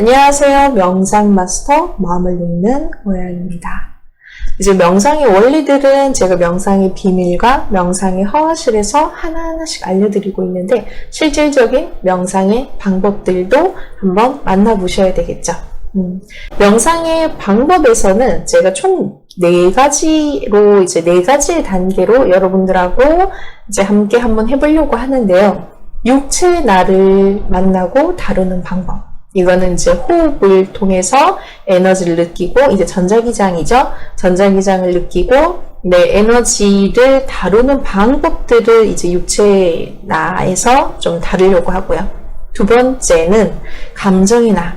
안녕하세요. 명상 마스터 마음을 읽는 고양이입니다. 이제 명상의 원리들은 제가 명상의 비밀과 명상의 허화실에서 하나하나씩 알려드리고 있는데 실질적인 명상의 방법들도 한번 만나보셔야 되겠죠. 명상의 방법에서는 제가 총 4가지로 이제 4가지의 단계로 여러분들하고 이제 함께 한번 해보려고 하는데요. 육체의 나를 만나고 다루는 방법. 이거는 이제 호흡을 통해서 에너지를 느끼고, 이제 전자기장이죠. 전자기장을 느끼고, 내 에너지를 다루는 방법들을 이제 육체의 나에서 좀 다루려고 하고요. 두 번째는 감정의 나.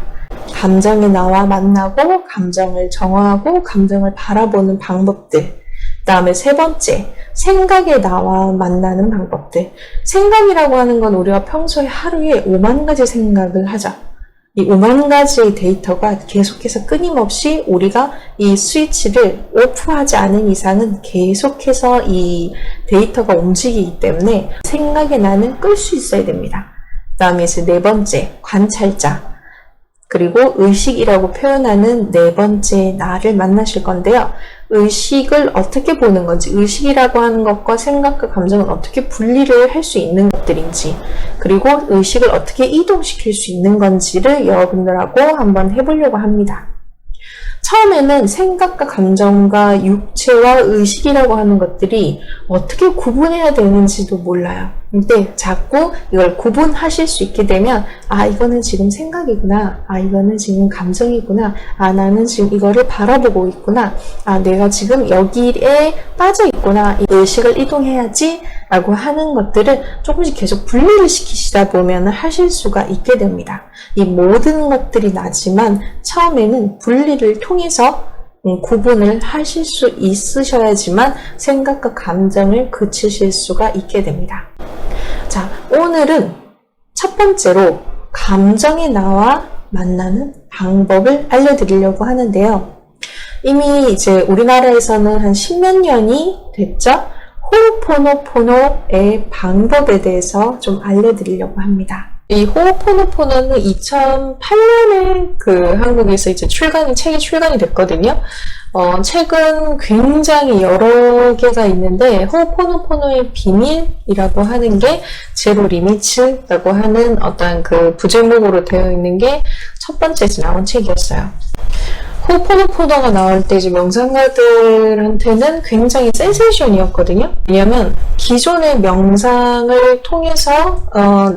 감정의 나와 만나고, 감정을 정화하고, 감정을 바라보는 방법들. 그 다음에 세 번째, 생각의 나와 만나는 방법들. 생각이라고 하는 건 우리가 평소에 하루에 5만 가지 생각을 하죠. 이 5만 가지의 데이터가 계속해서 끊임없이 우리가 이 스위치를 오프하지 않은 이상은 계속해서 이 데이터가 움직이기 때문에 생각의 나는 끌 수 있어야 됩니다. 그 다음에 이제 네 번째, 관찰자. 그리고 의식이라고 표현하는 네 번째 나를 만나실 건데요. 의식을 어떻게 보는 건지, 의식이라고 하는 것과 생각과 감정은 어떻게 분리를 할 수 있는 것들인지, 그리고 의식을 어떻게 이동시킬 수 있는 건지를 여러분들하고 한번 해보려고 합니다. 처음에는 생각과 감정과 육체와 의식이라고 하는 것들이 어떻게 구분해야 되는지도 몰라요. 근데 자꾸 이걸 구분하실 수 있게 되면, 아, 이거는 지금 생각이구나. 아, 이거는 지금 감정이구나. 아, 나는 지금 이거를 바라보고 있구나. 아, 내가 지금 여기에 빠져 있구나. 이 의식을 이동해야지. 라고 하는 것들을 조금씩 계속 분리를 시키시다 보면 하실 수가 있게 됩니다. 이 모든 것들이 나지만 처음에는 분리를 통해서 구분을 하실 수 있으셔야지만 생각과 감정을 그치실 수가 있게 됩니다. 자, 오늘은 첫 번째로 감정의 나와 만나는 방법을 알려드리려고 하는데요. 이미 이제 우리나라에서는 한 10몇 년이 됐죠? 호호포노포노의 방법에 대해서 좀 알려드리려고 합니다. 이 호호포노포노는 2008년에 한국에서 이제 책이 출간이 됐거든요. 책은 굉장히 여러 개가 있는데, 호호포노포노의 비밀이라고 하는 게 제로 리미츠라고 하는 어떤 부제목으로 되어 있는 게 첫 번째 나온 책이었어요. 호호포노포노가 나올 때 이제 명상가들한테는 굉장히 센세이션이었거든요. 왜냐면 기존의 명상을 통해서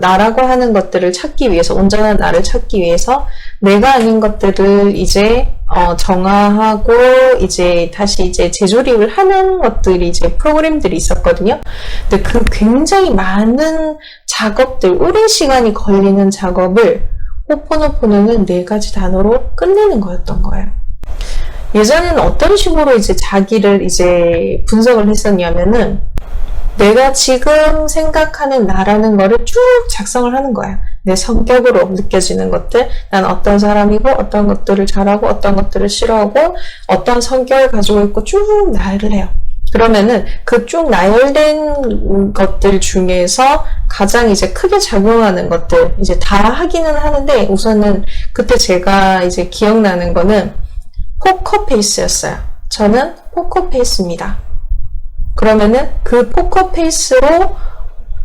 나라고 하는 것들을 찾기 위해서, 온전한 나를 찾기 위해서 내가 아닌 것들을 이제 정화하고 이제 다시 이제 재조립을 하는 것들이 이제 프로그램들이 있었거든요. 근데 그 굉장히 많은 작업들, 오랜 시간이 걸리는 작업을 호호포노포노는 4가지 단어로 끝내는 거였던 거예요. 예전에는 어떤 식으로 이제 자기를 이제 분석을 했었냐면은, 내가 지금 생각하는 나라는 거를 쭉 작성을 하는 거예요. 내 성격으로 느껴지는 것들, 난 어떤 사람이고, 어떤 것들을 잘하고, 어떤 것들을 싫어하고, 어떤 성격을 가지고 있고, 쭉 나열을 해요. 그러면은 그 쭉 나열된 것들 중에서 가장 이제 크게 작용하는 것들, 이제 다 하기는 하는데, 우선은 그때 제가 이제 기억나는 거는 포커페이스였어요. 저는 포커페이스입니다. 그러면은 그 포커페이스로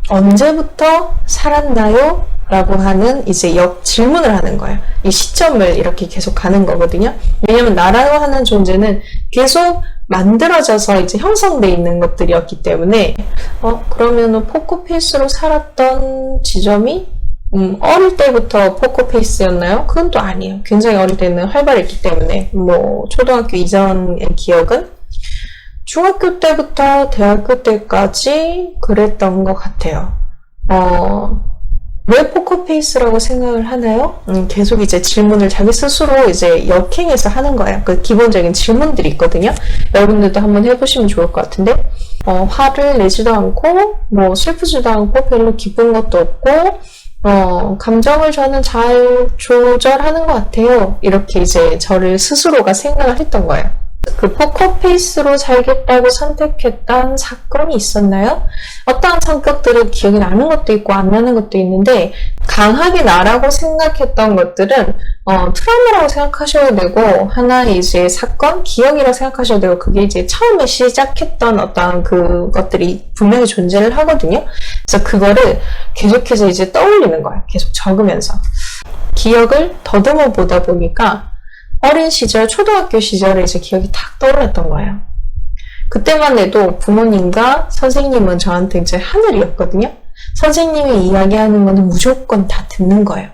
언제부터 살았나요? 라고 하는 이제 질문을 하는 거예요. 이 시점을 이렇게 계속 가는 거거든요. 왜냐면 나라고 하는 존재는 계속 만들어져서 이제 형성되어 있는 것들이었기 때문에, 그러면은 포커페이스로 살았던 지점이 어릴 때부터 포커페이스였나요? 그건 또 아니에요. 굉장히 어릴 때는 활발했기 때문에, 초등학교 이전의 기억은 중학교 때부터 대학교 때까지 그랬던 것 같아요. 왜 포커페이스라고 생각을 하나요? 계속 이제 질문을 자기 스스로 이제 역행해서 하는 거예요. 그 기본적인 질문들이 있거든요. 여러분들도 한번 해보시면 좋을 것 같은데, 화를 내지도 않고, 슬프지도 않고, 별로 기쁜 것도 없고, 감정을 저는 잘 조절하는 것 같아요. 이렇게 이제 저를 스스로가 생각을 했던 거예요. 그 포커페이스로 살겠다고 선택했던 사건이 있었나요? 어떠한 성격들은 기억이 나는 것도 있고 안 나는 것도 있는데 강하게 나라고 생각했던 것들은 트라우마라고 생각하셔야 되고 하나의 이제 사건, 기억이라고 생각하셔야 되고 그게 이제 처음에 시작했던 어떤 그것들이 분명히 존재를 하거든요. 그래서 그거를 계속해서 이제 떠올리는 거예요. 계속 적으면서. 기억을 더듬어 보다 보니까 어린 시절, 초등학교 시절에 이제 기억이 탁 떠올랐던 거예요. 그때만 해도 부모님과 선생님은 저한테 이제 하늘이었거든요. 선생님이 이야기하는 거는 무조건 다 듣는 거예요.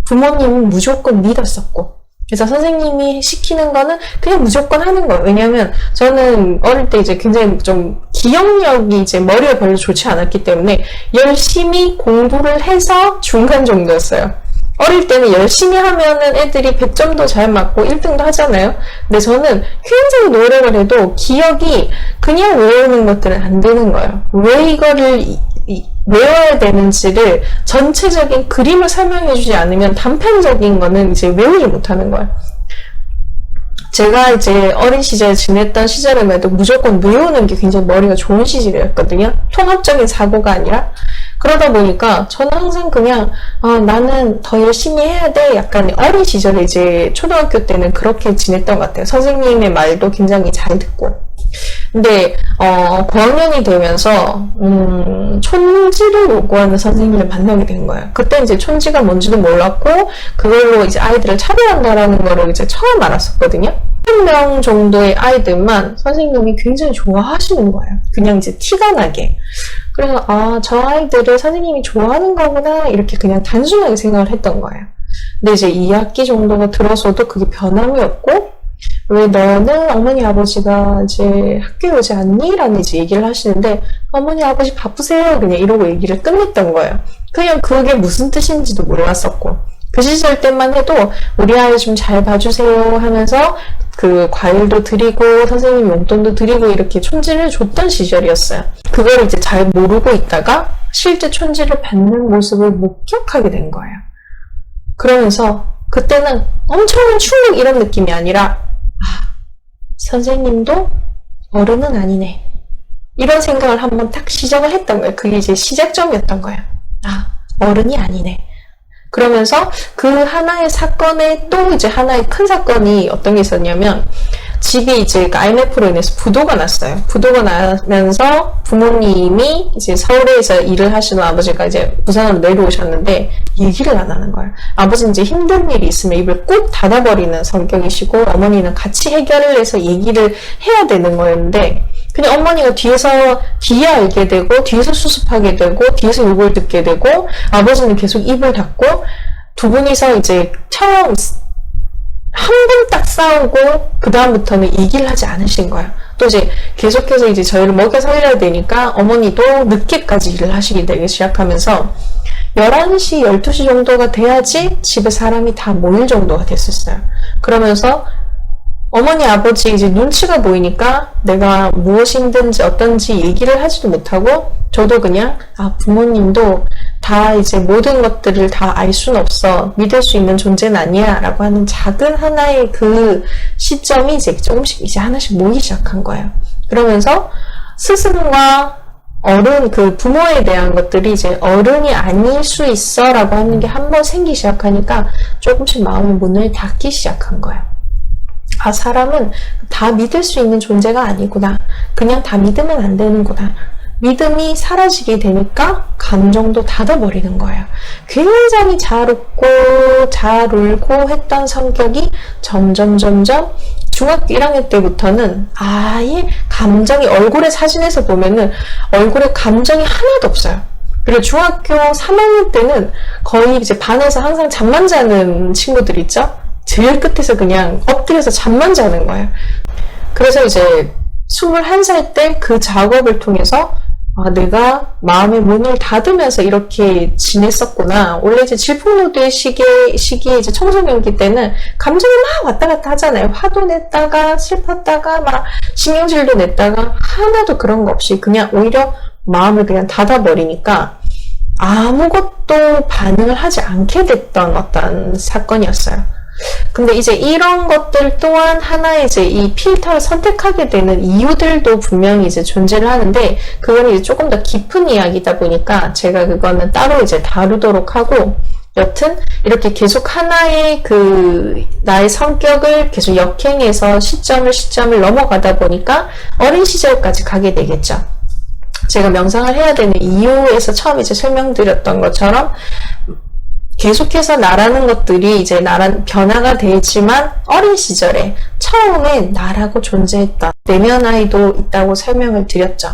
부모님은 무조건 믿었었고. 그래서 선생님이 시키는 거는 그냥 무조건 하는 거예요. 왜냐면 저는 어릴 때 이제 굉장히 좀 기억력이 이제 머리가 별로 좋지 않았기 때문에 열심히 공부를 해서 중간 정도였어요. 어릴 때는 열심히 하면은 애들이 100점도 잘 맞고 1등도 하잖아요. 근데 저는 굉장히 노력을 해도 기억이 그냥 외우는 것들은 안 되는 거예요. 왜 이거를 외워야 되는지를 전체적인 그림을 설명해 주지 않으면 단편적인 거는 이제 외우지 못하는 거예요. 제가 이제 어린 시절에 지냈던 시절에만 해도 무조건 외우는 게 굉장히 머리가 좋은 시절이었거든요. 통합적인 사고가 아니라. 그러다 보니까 저는 항상 그냥 나는 더 열심히 해야 돼. 약간 어린 시절에 이제 초등학교 때는 그렇게 지냈던 것 같아요. 선생님의 말도 굉장히 잘 듣고. 근데 고학년이 되면서 촌지를 요구하는 선생님을 만나게 된 거예요. 그때 이제 촌지가 뭔지도 몰랐고 그걸로 이제 아이들을 차별한다라는 거를 이제 처음 알았었거든요. 1명 정도의 아이들만 선생님이 굉장히 좋아하시는 거예요. 그냥 이제 티가 나게. 그래서 저 아이들을 선생님이 좋아하는 거구나 이렇게 그냥 단순하게 생각을 했던 거예요. 근데 이제 2학기 정도가 들어서도 그게 변함이 없고 왜 너는 어머니 아버지가 이제 학교에 오지 않니? 라는 이제 얘기를 하시는데 어머니 아버지 바쁘세요 그냥 이러고 얘기를 끝냈던 거예요. 그냥 그게 무슨 뜻인지도 몰랐었고 그 시절 때만 해도 우리 아이 좀 잘 봐주세요 하면서 그 과일도 드리고 선생님 용돈도 드리고 이렇게 촌지를 줬던 시절이었어요. 그걸 이제 잘 모르고 있다가 실제 촌지를 받는 모습을 목격하게 된 거예요. 그러면서 그때는 엄청난 충격 이런 느낌이 아니라 선생님도 어른은 아니네. 이런 생각을 한번 딱 시작을 했던 거예요. 그게 이제 시작점이었던 거예요. 어른이 아니네. 그러면서 그 하나의 사건에 또 이제 하나의 큰 사건이 어떤 게 있었냐면 집에 이제 IMF로 인해서 부도가 났어요. 부도가 나면서 부모님이 이제 서울에서 일을 하시는 아버지가 이제 부산으로 내려오셨는데 얘기를 안 하는 거예요. 아버지는 이제 힘든 일이 있으면 입을 꾹 닫아버리는 성격이시고 어머니는 같이 해결을 해서 얘기를 해야 되는 거였는데 그냥 어머니가 뒤에 알게 되고 뒤에서 수습하게 되고 뒤에서 욕을 듣게 되고 아버지는 계속 입을 닫고 두 분이서 이제 처음 한 번 딱 싸우고 그 다음부터는 얘기를 하지 않으신 거예요. 또 이제 계속해서 이제 저희를 먹여 살려야 되니까 어머니도 늦게까지 일을 하시게 되기 시작하면서 11시, 12시 정도가 돼야지 집에 사람이 다 모일 정도가 됐었어요. 그러면서 어머니, 아버지 이제 눈치가 보이니까 내가 무엇이 힘든지 어떤지 얘기를 하지도 못하고 저도 그냥 부모님도 다 이제 모든 것들을 다 알 수는 없어. 믿을 수 있는 존재는 아니야. 라고 하는 작은 하나의 그 시점이 이제 조금씩 이제 하나씩 모이기 시작한 거예요. 그러면서 스승과 어른, 그 부모에 대한 것들이 이제 어른이 아닐 수 있어. 라고 하는 게 한번 생기기 시작하니까 조금씩 마음의 문을 닫기 시작한 거예요. 사람은 다 믿을 수 있는 존재가 아니구나. 그냥 다 믿으면 안 되는구나. 믿음이 사라지게 되니까 감정도 닫아버리는 거예요. 굉장히 잘 웃고 잘 울고 했던 성격이 점점 중학교 1학년 때부터는 아예 감정이 얼굴에 사진에서 보면은 얼굴에 감정이 하나도 없어요. 그리고 중학교 3학년 때는 거의 이제 반에서 항상 잠만 자는 친구들 있죠? 제일 끝에서 그냥 엎드려서 잠만 자는 거예요. 그래서 이제 21살 때 그 작업을 통해서 내가 마음의 문을 닫으면서 이렇게 지냈었구나. 원래 이제 질풍노도의 시기에 이제 청소년기 때는 감정이 막 왔다 갔다 하잖아요. 화도 냈다가 슬펐다가 막 신경질도 냈다가 하나도 그런 거 없이 그냥 오히려 마음을 그냥 닫아버리니까 아무것도 반응을 하지 않게 됐던 어떤 사건이었어요. 근데 이제 이런 것들 또한 하나의 이제 이 필터를 선택하게 되는 이유들도 분명히 이제 존재를 하는데, 그거는 이제 조금 더 깊은 이야기다 보니까 제가 그거는 따로 이제 다루도록 하고, 여튼 이렇게 계속 하나의 나의 성격을 계속 역행해서 시점을 넘어가다 보니까 어린 시절까지 가게 되겠죠. 제가 명상을 해야 되는 이유에서 처음 이제 설명드렸던 것처럼 계속해서 나라는 것들이 이제 변화가 되지만 어린 시절에 처음에 나라고 존재했던 내면 아이도 있다고 설명을 드렸죠.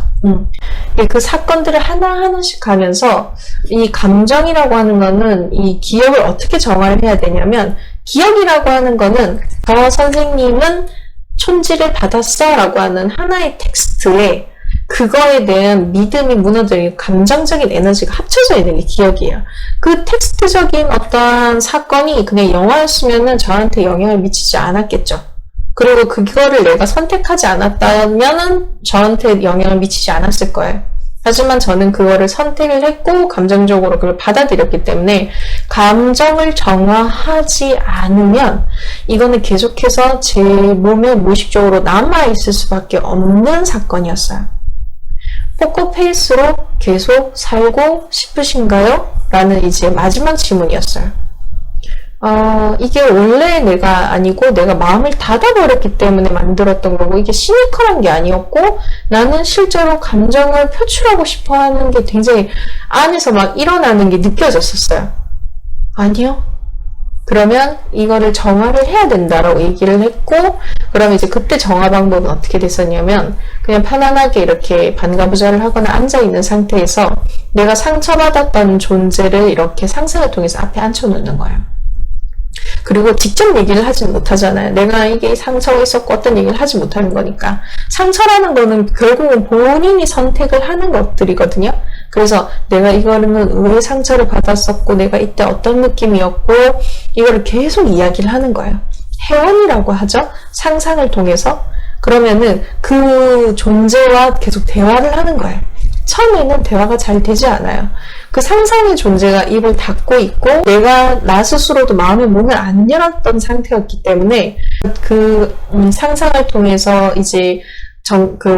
그 사건들을 하나하나씩 가면서 이 감정이라고 하는 거는 이 기억을 어떻게 정화를 해야 되냐면, 기억이라고 하는 거는 저 선생님은 촌지를 받았어 라고 하는 하나의 텍스트에 그거에 대한 믿음이 무너뜨리고 감정적인 에너지가 합쳐져 있는 게 기억이에요. 그 텍스트적인 어떤 사건이 그냥 영화였으면은 저한테 영향을 미치지 않았겠죠. 그리고 그거를 내가 선택하지 않았다면은 저한테 영향을 미치지 않았을 거예요. 하지만 저는 그거를 선택을 했고 감정적으로 그걸 받아들였기 때문에, 감정을 정화하지 않으면 이거는 계속해서 제 몸에 무의식적으로 남아있을 수밖에 없는 사건이었어요. 포커페이스로 계속 살고 싶으신가요? 라는 이제 마지막 질문이었어요. 이게 원래 내가 아니고 내가 마음을 닫아버렸기 때문에 만들었던 거고, 이게 시니컬한 게 아니었고, 나는 실제로 감정을 표출하고 싶어 하는 게 굉장히 안에서 막 일어나는 게 느껴졌었어요. 아니요. 그러면 이거를 정화를 해야 된다라고 얘기를 했고, 그러면 이제 그때 정화 방법은 어떻게 됐었냐면, 그냥 편안하게 이렇게 반가부좌를 하거나 앉아있는 상태에서 내가 상처받았던 존재를 이렇게 상상을 통해서 앞에 앉혀놓는 거예요. 그리고 직접 얘기를 하지 못하잖아요. 내가 이게 상처가 있었고 어떤 얘기를 하지 못하는 거니까. 상처라는 거는 결국은 본인이 선택을 하는 것들이거든요. 그래서 내가 이거는 왜 상처를 받았었고, 내가 이때 어떤 느낌이었고, 이거를 계속 이야기를 하는 거예요. 회원이라고 하죠. 상상을 통해서. 그러면은 그 존재와 계속 대화를 하는 거예요. 처음에는 대화가 잘 되지 않아요. 그 상상의 존재가 입을 닫고 있고, 내가 나 스스로도 마음의 문을 안 열었던 상태였기 때문에 그 상상을 통해서 이제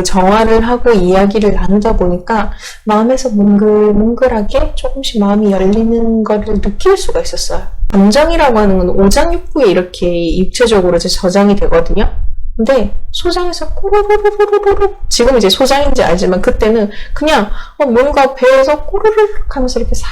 정화를 하고 이야기를 나누다 보니까 마음에서 뭉글뭉글하게 조금씩 마음이 열리는 거를 느낄 수가 있었어요. 감정이라고 하는 건 오장육부에 이렇게 육체적으로 이제 저장이 되거든요. 근데 소장에서 꼬르르르르르, 지금 이제 소장인지 알지만 그때는 그냥 뭔가 배에서 꼬르르르 하면서 이렇게 싹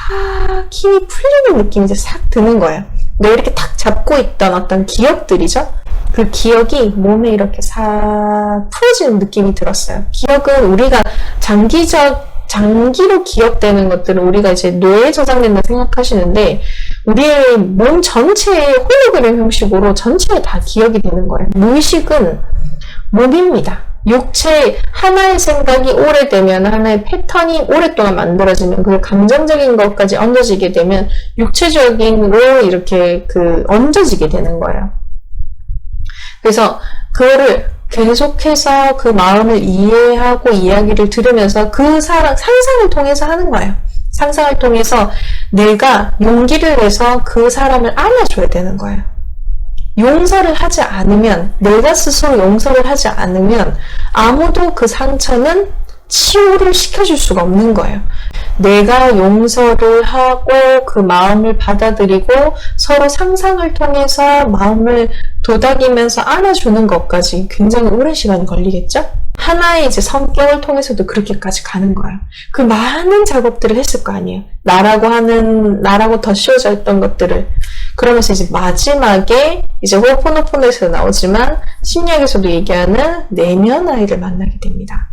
힘이 풀리는 느낌이 이제 싹 드는 거예요. 내가 이렇게 탁 잡고 있던 어떤 기억들이죠. 그 기억이 몸에 이렇게 싹 풀어지는 느낌이 들었어요. 기억은 우리가 장기로 기억되는 것들은 우리가 이제 뇌에 저장된다 생각하시는데, 우리의 몸 전체의 홀로그램 형식으로 전체에 다 기억이 되는 거예요. 무의식은 몸입니다. 육체 하나의 생각이 오래되면, 하나의 패턴이 오랫동안 만들어지면, 그 감정적인 것까지 얹어지게 되면 육체적인으로 이렇게 얹어지게 되는 거예요. 그래서 그거를 계속해서 그 마음을 이해하고 이야기를 들으면서 그 상상을 통해서 하는 거예요. 상상을 통해서 내가 용기를 내서 그 사람을 안아줘야 되는 거예요. 용서를 하지 않으면, 내가 스스로 용서를 하지 않으면 아무도 그 상처는 치유를 시켜줄 수가 없는 거예요. 내가 용서를 하고 그 마음을 받아들이고 서로 상상을 통해서 마음을 도닥이면서 안아주는 것까지 굉장히 오랜 시간이 걸리겠죠? 하나의 이제 성격을 통해서도 그렇게까지 가는 거예요. 그 많은 작업들을 했을 거 아니에요. 나라고 더 씌워져 있던 것들을. 그러면서 이제 마지막에 이제 호포노포노에서 나오지만 심리학에서도 얘기하는 내면 아이를 만나게 됩니다.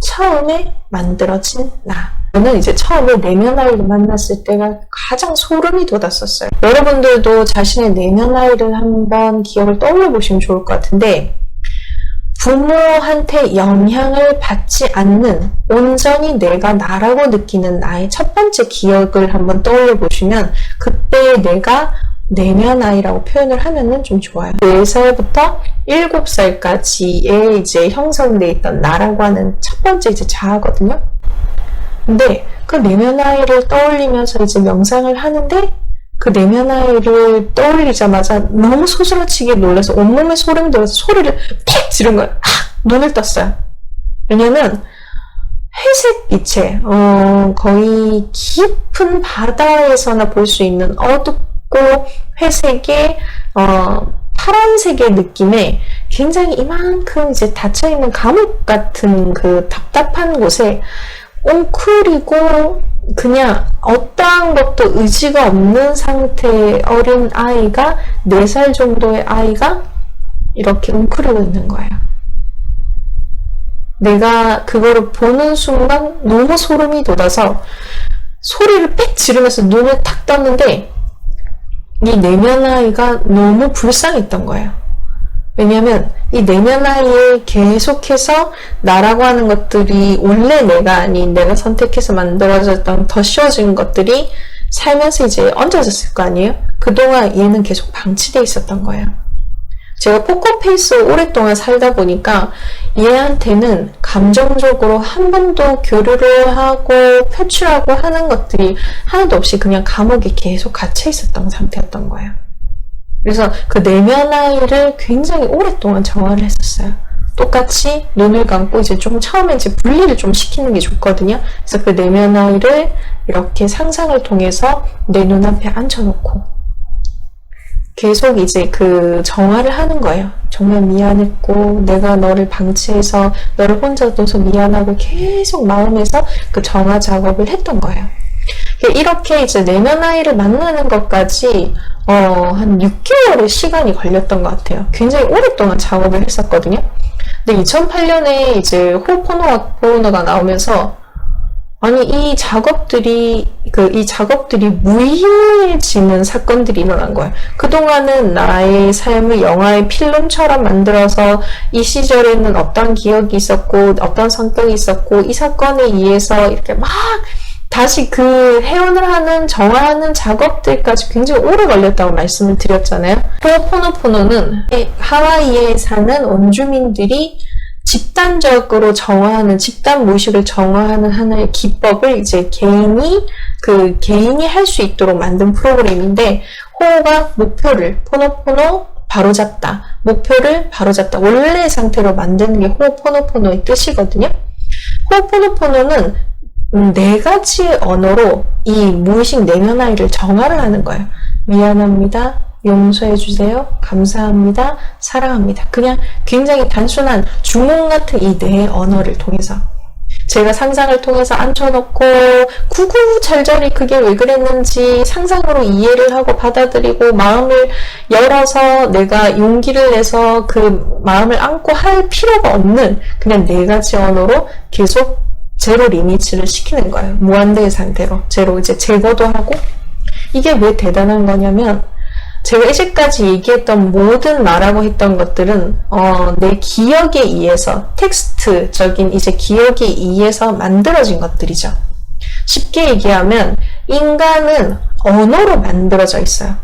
처음에 만들어진 나. 저는 이제 처음에 내면 아이를 만났을 때가 가장 소름이 돋았었어요. 여러분들도 자신의 내면 아이를 한번 기억을 떠올려 보시면 좋을 것 같은데, 부모한테 영향을 받지 않는 온전히 내가 나라고 느끼는 나의 첫 번째 기억을 한번 떠올려 보시면, 그때 내가 내면 아이라고 표현을 하면은 좀 좋아요. 4살부터 7살까지의 이제 형성되어 있던 나라고 하는 첫 번째 이제 자아거든요. 근데 그 내면 아이를 떠올리면서 이제 명상을 하는데, 그 내면 아이를 떠올리자마자 너무 소스라치게 놀라서 온몸에 소름이 돋아서 소리를 팍 지른 거예요. 눈을 떴어요. 왜냐면 회색 빛에 거의 깊은 바다에서나 볼 수 있는 어둡고 회색의 파란색의 느낌에 굉장히 이만큼 이제 닫혀있는 감옥 같은 그 답답한 곳에 웅크리고 그냥 어떠한 것도 의지가 없는 상태의 어린 아이가 4살 정도의 아이가 이렇게 웅크리고 있는 거예요. 내가 그거를 보는 순간 너무 소름이 돋아서 소리를 빽 지르면서 눈을 탁 떴는데 이 내면 아이가 너무 불쌍했던 거예요. 왜냐면 이 내면 아이에 계속해서 나라고 하는 것들이 원래 내가 아닌 내가 선택해서 만들어졌던 더 씌워진 것들이 살면서 이제 얹어졌을 거 아니에요? 그동안 얘는 계속 방치되어 있었던 거예요. 제가 포커페이스 오랫동안 살다 보니까 얘한테는 감정적으로 한 번도 교류를 하고 표출하고 하는 것들이 하나도 없이 그냥 감옥에 계속 갇혀 있었던 상태였던 거예요. 그래서 그 내면 아이를 굉장히 오랫동안 정화를 했었어요. 똑같이 눈을 감고 이제 좀 처음에 이제 분리를 좀 시키는 게 좋거든요. 그래서 그 내면 아이를 이렇게 상상을 통해서 내 눈앞에 앉혀놓고 계속 이제 그 정화를 하는 거예요. 정말 미안했고 내가 너를 방치해서 너를 혼자 둬서 미안하고 계속 마음에서 그 정화 작업을 했던 거예요. 이렇게 이제 내면 아이를 만나는 것까지 한 6개월의 시간이 걸렸던 것 같아요. 굉장히 오랫동안 작업을 했었거든요. 근데 2008년에 이제 호포노가 나오면서 아니 이 작업들이 무의미해지는 사건들이 일어난 거예요. 그동안은 나의 삶을 영화의 필름처럼 만들어서 이 시절에는 어떤 기억이 있었고 어떤 성격이 있었고 이 사건에 의해서 이렇게 막 다시 그 해원을 하는 정화하는 작업들까지 굉장히 오래 걸렸다고 말씀을 드렸잖아요. 호포노포노는 하와이에 사는 원주민들이 집단적으로 정화하는, 집단 무의식을 정화하는 하나의 기법을 이제 개인이 할 수 있도록 만든 프로그램인데, 호가 목표를, 포노포노 바로잡다, 목표를 바로잡다, 원래의 상태로 만드는 게 호포노포노의 뜻이거든요. 호포노포노는 4가지 언어로 이 무의식 내면 아이를 정화를 하는 거예요. 미안합니다. 용서해주세요. 감사합니다. 사랑합니다. 그냥 굉장히 단순한 주문 같은 이 4 언어를 통해서 제가 상상을 통해서 앉혀놓고 구구절절히 그게 왜 그랬는지 상상으로 이해를 하고 받아들이고 마음을 열어서 내가 용기를 내서 그 마음을 안고 할 필요가 없는 그냥 4가지 언어로 계속 제로 리미츠를 시키는 거예요. 무한대의 상태로. 제로 이제 제거도 하고. 이게 왜 대단한 거냐면 제가 이제까지 얘기했던 모든 말하고 했던 것들은 내 기억에 의해서 텍스트적인 이제 기억에 의해서 만들어진 것들이죠. 쉽게 얘기하면 인간은 언어로 만들어져 있어요.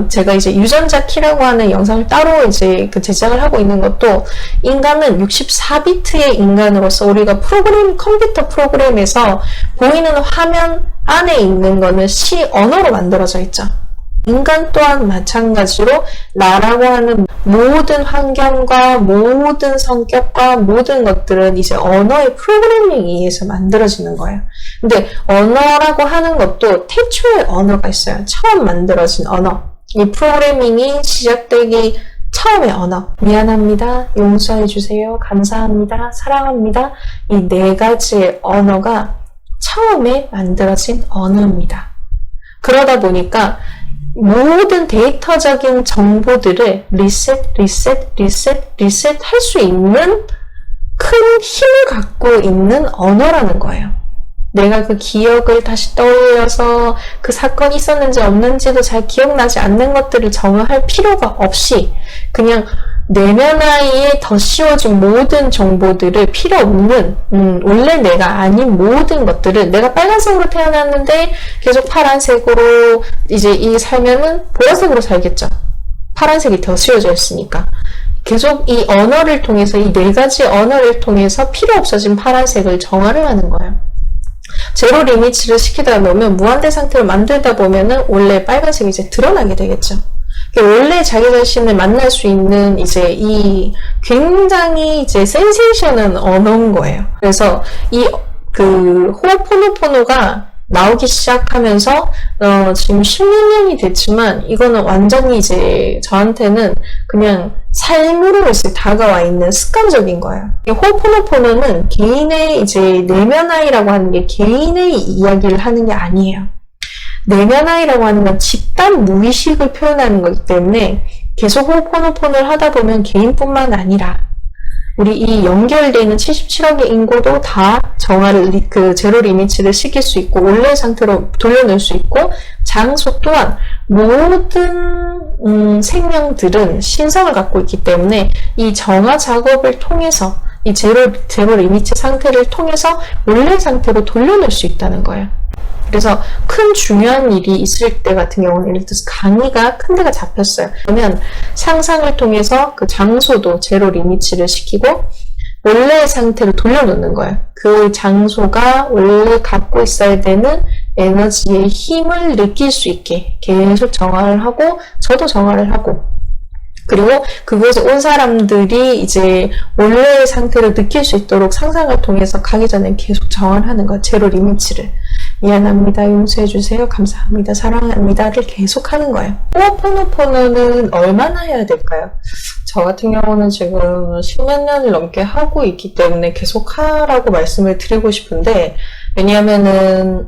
제가 이제 유전자 키라고 하는 영상을 따로 이제 그 제작을 하고 있는 것도 인간은 64비트의 인간으로서 우리가 컴퓨터 프로그램에서 보이는 화면 안에 있는 거는 언어로 만들어져 있죠. 인간 또한 마찬가지로 나라고 하는 모든 환경과 모든 성격과 모든 것들은 이제 언어의 프로그래밍에 의해서 만들어지는 거예요. 근데 언어라고 하는 것도 태초의 언어가 있어요. 처음 만들어진 언어. 이 프로그래밍이 시작되기 처음의 언어. 미안합니다. 용서해주세요. 감사합니다. 사랑합니다. 이 4가지의 언어가 처음에 만들어진 언어입니다. 그러다 보니까 모든 데이터적인 정보들을 리셋 할 수 있는 큰 힘을 갖고 있는 언어라는 거예요. 내가 그 기억을 다시 떠올려서 그 사건이 있었는지 없는지도 잘 기억나지 않는 것들을 정화할 필요가 없이 그냥 내면 아이에 더 씌워진 모든 정보들을 필요 없는 원래 내가 아닌 모든 것들을 내가 빨간색으로 태어났는데 계속 파란색으로 이제 살면은 보라색으로 살겠죠. 파란색이 더 씌워져 있으니까 계속 이 언어를 통해서 이 4가지 언어를 통해서 필요 없어진 파란색을 정화를 하는 거예요. 제로 리미츠를 시키다 보면 무한대 상태를 만들다 보면은 원래 빨간색이 이제 드러나게 되겠죠. 원래 자기 자신을 만날 수 있는 이제 이 굉장히 이제 센세이션은 언어인 거예요. 그래서 그 호oponopono가 나오기 시작하면서 지금 16년이 됐지만 이거는 완전히 이제 저한테는 그냥 삶으로 이제 다가와 있는 습관적인 거예요. 호oponopono는 개인의 이제 내면아이라고 하는 게 개인의 이야기를 하는 게 아니에요. 내면아이라고 하는 건 집단 무의식을 표현하는 거기 때문에 계속 호oponopono를 하다 보면 개인뿐만 아니라 우리 이 연결되는 77억의 인구도 다 정화를, 그 제로 리미츠를 시킬 수 있고, 원래 상태로 돌려낼 수 있고, 장소 또한 모든 생명들은 신성을 갖고 있기 때문에 이 정화 작업을 통해서 이 제로 리미츠 상태를 통해서 원래 상태로 돌려낼 수 있다는 거예요. 그래서 큰 중요한 일이 있을 때 같은 경우는 예를 들어서 강의가 큰 데가 잡혔어요. 그러면 상상을 통해서 그 장소도 제로 리미츠를 시키고 원래의 상태로 돌려놓는 거예요. 그 장소가 원래 갖고 있어야 되는 에너지의 힘을 느낄 수 있게 계속 정화를 하고 저도 정화를 하고 그리고 그곳에 온 사람들이 이제 원래의 상태를 느낄 수 있도록 상상을 통해서 가기 전에 계속 정화를 하는 거예요. 제로 리미츠를. 미안합니다. 용서해주세요. 감사합니다. 사랑합니다를 계속 하는 거예요. 호oponopono는 얼마나 해야 될까요? 저 같은 경우는 지금 10몇 년을 넘게 하고 있기 때문에 계속 하라고 말씀을 드리고 싶은데 왜냐하면은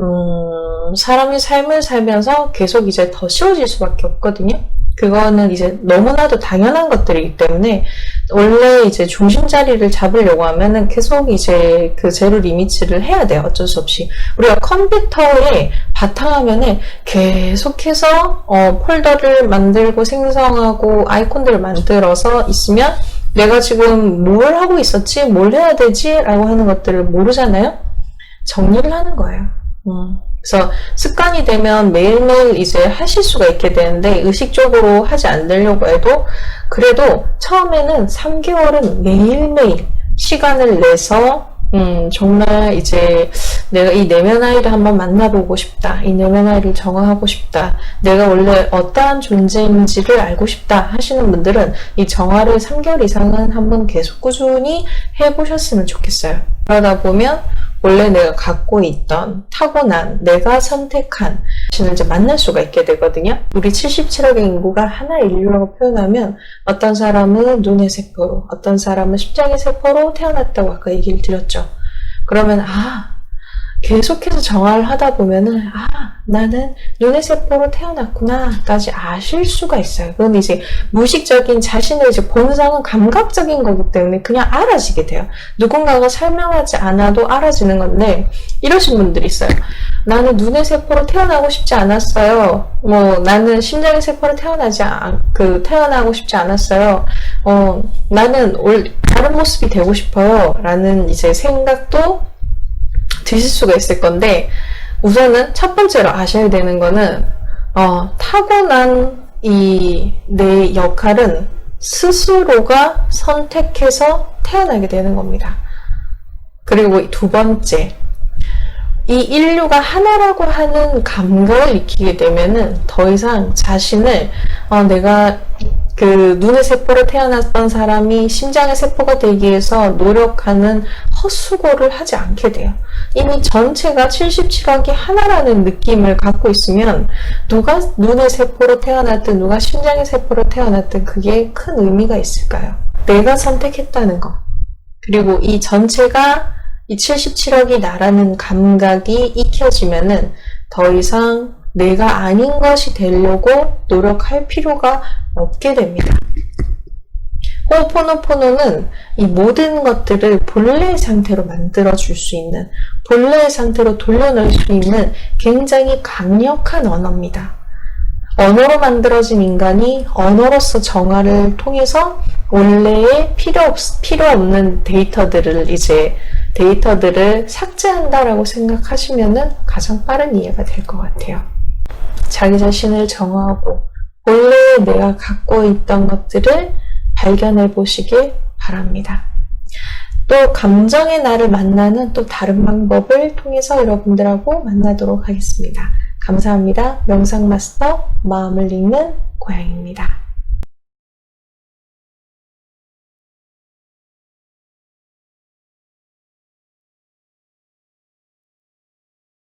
사람이 삶을 살면서 계속 이제 더 쉬워질 수밖에 없거든요. 그거는 이제 너무나도 당연한 것들이기 때문에 원래 이제 중심 자리를 잡으려고 하면은 계속 이제 그 제로 리미츠를 해야 돼요. 어쩔 수 없이. 우리가 컴퓨터에 바탕화면에 계속해서 폴더를 만들고 생성하고 아이콘들을 만들어서 있으면 내가 지금 뭘 하고 있었지? 뭘 해야 되지? 라고 하는 것들을 모르잖아요? 정리를 하는 거예요. 그래서 습관이 되면 매일매일 이제 하실 수가 있게 되는데 의식적으로 하지 않으려고 해도 그래도 처음에는 3개월은 매일매일 시간을 내서 정말 이제 내가 이 내면 아이를 한번 만나보고 싶다. 이 내면 아이를 정화하고 싶다. 내가 원래 어떠한 존재인지를 알고 싶다 하시는 분들은 이 정화를 3개월 이상은 한번 계속 꾸준히 해보셨으면 좋겠어요. 그러다 보면 원래 내가 갖고 있던 타고난 내가 선택한 자신을 이제 만날 수가 있게 되거든요. 우리 77억의 인구가 하나의 인류라고 표현하면 어떤 사람은 눈의 세포로, 어떤 사람은 심장의 세포로 태어났다고 아까 얘기를 드렸죠. 그러면 계속해서 정화를 하다 보면은 나는 눈의 세포로 태어났구나까지 아실 수가 있어요. 그럼 이제 무의식적인 자신의 이제 본성은 감각적인 거기 때문에 그냥 알아지게 돼요. 누군가가 설명하지 않아도 알아지는 건데 이러신 분들이 있어요. 나는 눈의 세포로 태어나고 싶지 않았어요. 나는 심장의 세포로 태어나고 싶지 않았어요. 나는 다른 모습이 되고 싶어요. 라는 이제 생각도 드실 수가 있을 건데 우선은 첫 번째로 아셔야 되는 거는 타고난 이 내 역할은 스스로가 선택해서 태어나게 되는 겁니다. 그리고 두 번째, 이 인류가 하나라고 하는 감각을 익히게 되면은 더 이상 자신을 내가 그 눈의 세포로 태어났던 사람이 심장의 세포가 되기 위해서 노력하는 헛수고를 하지 않게 돼요. 이미 전체가 77억이 하나라는 느낌을 갖고 있으면 누가 눈의 세포로 태어났든 누가 심장의 세포로 태어났든 그게 큰 의미가 있을까요? 내가 선택했다는 거. 그리고 이 전체가 이 77억이 나라는 감각이 익혀지면은 더 이상 내가 아닌 것이 되려고 노력할 필요가 없게 됩니다. 호oponopono는 이 모든 것들을 본래의 상태로 만들어줄 수 있는, 본래의 상태로 돌려놓을 수 있는 굉장히 강력한 언어입니다. 언어로 만들어진 인간이 언어로서 정화를 통해서 원래의 필요 없는 데이터들을 삭제한다라고 생각하시면은 가장 빠른 이해가 될 것 같아요. 자기 자신을 정화하고 원래 내가 갖고 있던 것들을 발견해 보시길 바랍니다. 또 감정의 나를 만나는 또 다른 방법을 통해서 여러분들하고 만나도록 하겠습니다. 감사합니다. 명상 마스터 마음을 읽는 고양이입니다.